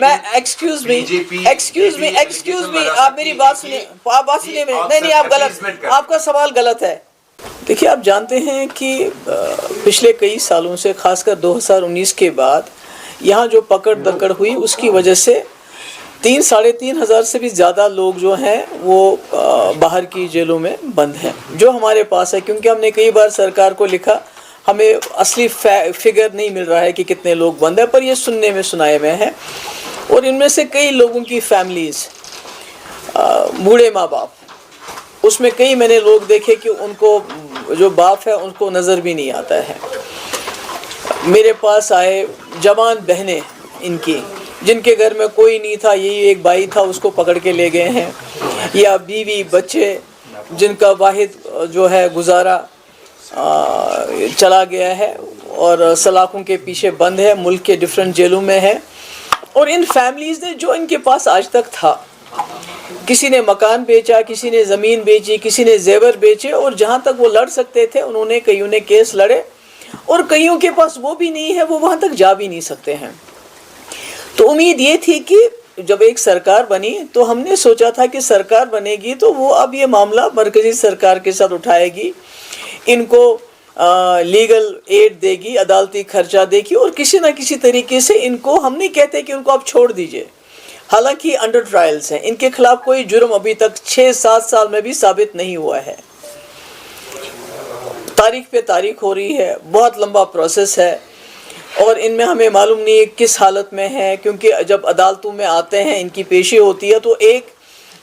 میں excuse me آپ میری بات سنیں, آپ بات سنیں, نہیں آپ غلط, آپ کا سوال غلط ہے. دیکھیے آپ جانتے ہیں کہ پچھلے کئی سالوں سے خاص کر 2019 کے بعد یہاں جو پکڑ دکڑ ہوئی اس کی وجہ سے 3-3.5 ہزار سے بھی زیادہ لوگ جو ہیں وہ باہر کی جیلوں میں بند ہیں جو ہمارے پاس ہے, کیونکہ ہم نے کئی بار سرکار کو لکھا, ہمیں اصلی فگر نہیں مل رہا ہے کہ کتنے لوگ بند ہیں, پر یہ سننے میں سنائے ہوئے ہیں. اور ان میں سے کئی لوگوں کی فیملیز, بوڑھے ماں باپ, اس میں کئی میں نے لوگ دیکھے کہ ان کو جو باپ ہے ان کو نظر بھی نہیں آتا ہے. میرے پاس آئے جوان بہنیں ان کی جن کے گھر میں کوئی نہیں تھا, یہی ایک بھائی تھا, اس کو پکڑ کے لے گئے ہیں, یا بیوی بچے جن کا واحد جو ہے گزارا چلا گیا ہے اور سلاخوں کے پیچھے بند ہے, ملک کے ڈیفرنٹ جیلوں میں ہے. اور ان فیملیز نے جو ان کے پاس آج تک تھا, کسی نے مکان بیچا, کسی نے زمین بیچی, کسی نے زیور بیچے, اور جہاں تک وہ لڑ سکتے تھے انہوں نے, کئیوں نے کیس لڑے, اور کئیوں کے پاس وہ بھی نہیں ہے, وہ وہاں تک جا بھی نہیں سکتے ہیں. تو امید یہ تھی کہ جب ایک سرکار بنی تو ہم نے سوچا تھا کہ سرکار بنے گی تو وہ اب یہ معاملہ مرکزی سرکار کے ساتھ اٹھائے گی, ان کو لیگل ایڈ دے گی, عدالتی خرچہ دے گی, اور کسی نہ کسی طریقے سے ان کو, ہم نہیں کہتے کہ ان کو آپ چھوڑ دیجئے, حالانکہ انڈر ٹرائلز ہیں, ان کے خلاف کوئی جرم ابھی تک 6-7 سال میں بھی ثابت نہیں ہوا ہے. تاریخ پہ تاریخ ہو رہی ہے, بہت لمبا پروسیس ہے, اور ان میں ہمیں معلوم نہیں ہے کس حالت میں ہے, کیونکہ جب عدالتوں میں آتے ہیں, ان کی پیشی ہوتی ہے, تو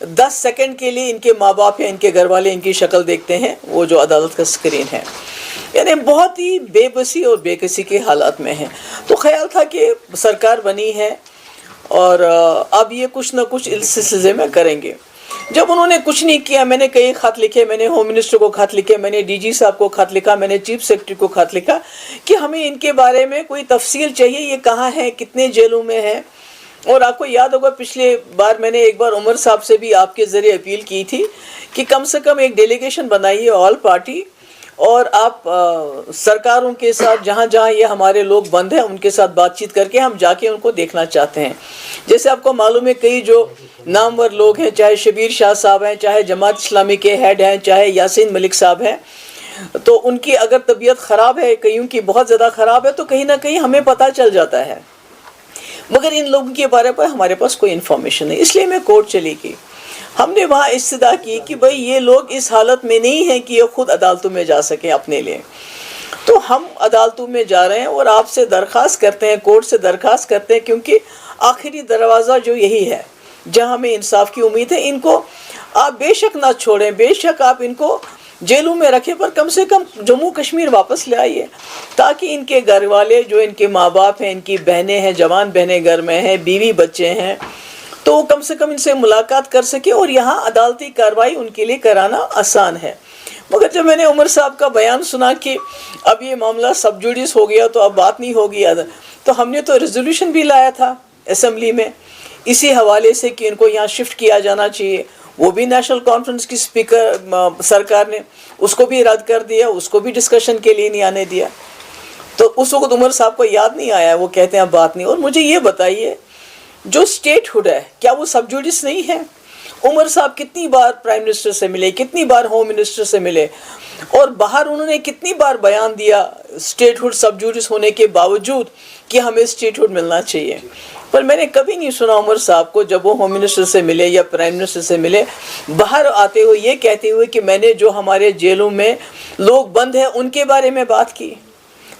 10 سیکنڈ کے لیے ان کے ماں باپ یا ان کے گھر والے ان کی شکل دیکھتے ہیں, وہ جو عدالت کا سکرین ہے. یعنی بہت ہی بے بسی اور بے کسی کے حالات میں ہیں. تو خیال تھا کہ سرکار بنی ہے اور اب یہ کچھ نہ کچھ اس سلسلے میں کریں گے. جب انہوں نے کچھ نہیں کیا, میں نے کئی خط لکھے, میں نے ہوم منسٹر کو خط لکھے, میں نے ڈی جی صاحب کو خط لکھا, میں نے چیف سیکرٹری کو خط لکھا کہ ہمیں ان کے بارے میں کوئی تفصیل چاہیے, یہ کہاں ہیں, کتنے جیلوں میں ہیں. اور آپ کو یاد ہوگا پچھلے بار میں نے ایک بار عمر صاحب سے بھی آپ کے ذریعے اپیل کی تھی کہ کم سے کم ایک ڈیلیگیشن بنائیے آل پارٹی, اور آپ سرکاروں کے ساتھ جہاں جہاں یہ ہمارے لوگ بند ہیں ان کے ساتھ بات چیت کر کے ہم جا کے ان کو دیکھنا چاہتے ہیں. جیسے آپ کو معلوم ہے کئی جو نامور لوگ ہیں, چاہے شبیر شاہ صاحب ہیں, چاہے جماعت اسلامی کے ہیڈ ہیں, چاہے یاسین ملک صاحب ہیں, تو ان کی اگر طبیعت خراب ہے, کئیوں کی بہت زیادہ خراب ہے, تو کہیں نہ کہیں ہمیں پتہ چل جاتا ہے, مگر ان لوگوں کے بارے پر ہمارے پاس کوئی انفارمیشن نہیں. اس لیے میں کورٹ چلی گئی, ہم نے وہاں استدعا کی کہ بھئی یہ لوگ اس حالت میں نہیں ہیں کہ یہ خود عدالتوں میں جا سکیں اپنے لیے, تو ہم عدالتوں میں جا رہے ہیں اور آپ سے درخواست کرتے ہیں, کورٹ سے درخواست کرتے ہیں, کیونکہ آخری دروازہ جو یہی ہے جہاں ہمیں انصاف کی امید ہے. ان کو آپ بے شک نہ چھوڑیں, بے شک آپ ان کو جیلوں میں رکھیں, پر کم سے کم جموں کشمیر واپس لے آئیے, تاکہ ان کے گھر والے جو ان کے ماں باپ ہیں, ان کی بہنیں ہیں, جوان بہنیں گھر میں ہیں, بیوی بچے ہیں, تو کم سے کم ان سے ملاقات کر سکے, اور یہاں عدالتی کارروائی ان کے لیے کرانا آسان ہے. مگر جب میں نے عمر صاحب کا بیان سنا کہ اب یہ معاملہ سب جوڈیس ہو گیا تو اب بات نہیں ہوگی, تو ہم نے تو ریزولوشن بھی لایا تھا اسمبلی میں اسی حوالے سے کہ ان کو یہاں شفٹ کیا جانا چاہیے. وہ بھی نیشنل کانفرنس کی اسپیکر سرکار نے اس کو بھی رد کر دیا, اس کو بھی ڈسکشن کے لیے نہیں آنے دیا. تو اس وقت عمر صاحب کو یاد نہیں آیا, وہ کہتے ہیں بات نہیں. اور مجھے یہ بتائیے, جو اسٹیٹ ہوڈ ہے کیا وہ سب جوڈیس نہیں ہے؟ عمر صاحب کتنی بار پرائم منسٹر سے ملے, کتنی بار ہوم منسٹر سے ملے, اور باہر انہوں نے کتنی بار بیان دیا اسٹیٹ ہوڈ سب جوڈیس ہونے کے باوجود کہ ہمیں اسٹیٹ ہوڈ ملنا چاہیے. پر میں نے کبھی نہیں سنا عمر صاحب کو جب وہ ہوم منسٹر سے ملے یا پرائم منسٹر سے ملے باہر آتے ہوئے یہ کہتے ہوئے کہ میں نے جو ہمارے جیلوں میں لوگ بند ہیں ان کے بارے میں بات کی,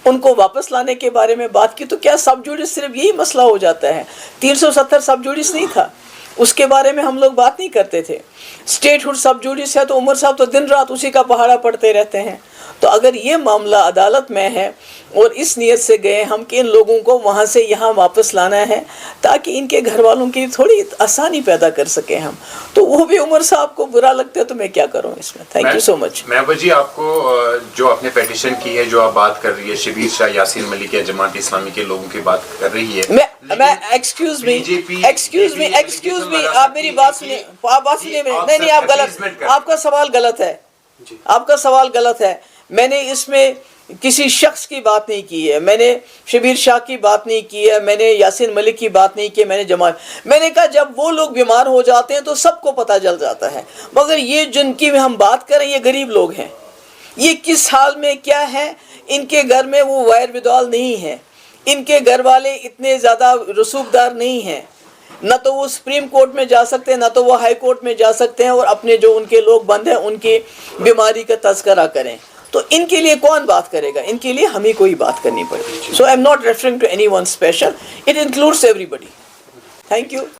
ان کو واپس لانے کے بارے میں بات کی. تو کیا سب جوڈیس صرف یہی مسئلہ ہو جاتا ہے؟ 370 سب جوڈیس نہیں تھا, اس کے بارے میں ہم لوگ بات نہیں کرتے تھے. اسٹیٹ ہوڈ سب جوڈیس ہے تو عمر صاحب تو دن رات اسی کا پہاڑا پڑھتے رہتے ہیں. تو اگر یہ معاملہ عدالت میں ہے اور اس نیت سے گئے ہم کہ ان لوگوں کو وہاں سے یہاں واپس لانا ہے تاکہ ان کے گھر والوں کی تھوڑی آسانی پیدا کر سکیں ہم, تو وہ بھی عمر صاحب کو برا لگتا ہے, تو میں کیا کروں اس میں. تھینک یو سو مچ. محبوبہ جی, آپ کو جو آپ نے پیٹیشن کی ہے, جو آپ بات کر رہی ہے, شبیر شاہ, یاسین ملک یا جماعت اسلامی کے لوگوں کی بات کر رہی ہے, میں ایکسکیوز می آپ میری بات سنیں, آپ بات سنیں, نہیں آپ غلط, آپ کا سوال غلط ہے, آپ کا سوال غلط ہے. میں نے اس میں کسی شخص کی بات نہیں کی ہے، میں نے شبیر شاہ کی بات نہیں کی ہے، میں نے یاسین ملک کی بات نہیں کی، میں نے کہا جب وہ لوگ بیمار ہو جاتے ہیں تو سب کو پتہ چل جاتا ہے، مگر یہ جن کی ہم بات کریں یہ غریب لوگ ہیں، یہ کس حال میں کیا ہے، ان کے گھر میں وہ وائر ودال نہیں ہے، ان کے گھر والے اتنے زیادہ رسوخ دار نہیں ہیں، نہ تو وہ سپریم کورٹ میں جا سکتے ہیں نہ تو وہ ہائی کورٹ میں جا سکتے ہیں اور اپنے جو ان کے لوگ بند ہیں ان کی بیماری کا تذکرہ کریں، تو ان کے لیے کون بات کرے گا؟ ان کے لیے ہمیں کوئی بات کرنی پڑے گی. So I am not referring to any one special, it includes ایوری بڈی. Thank you.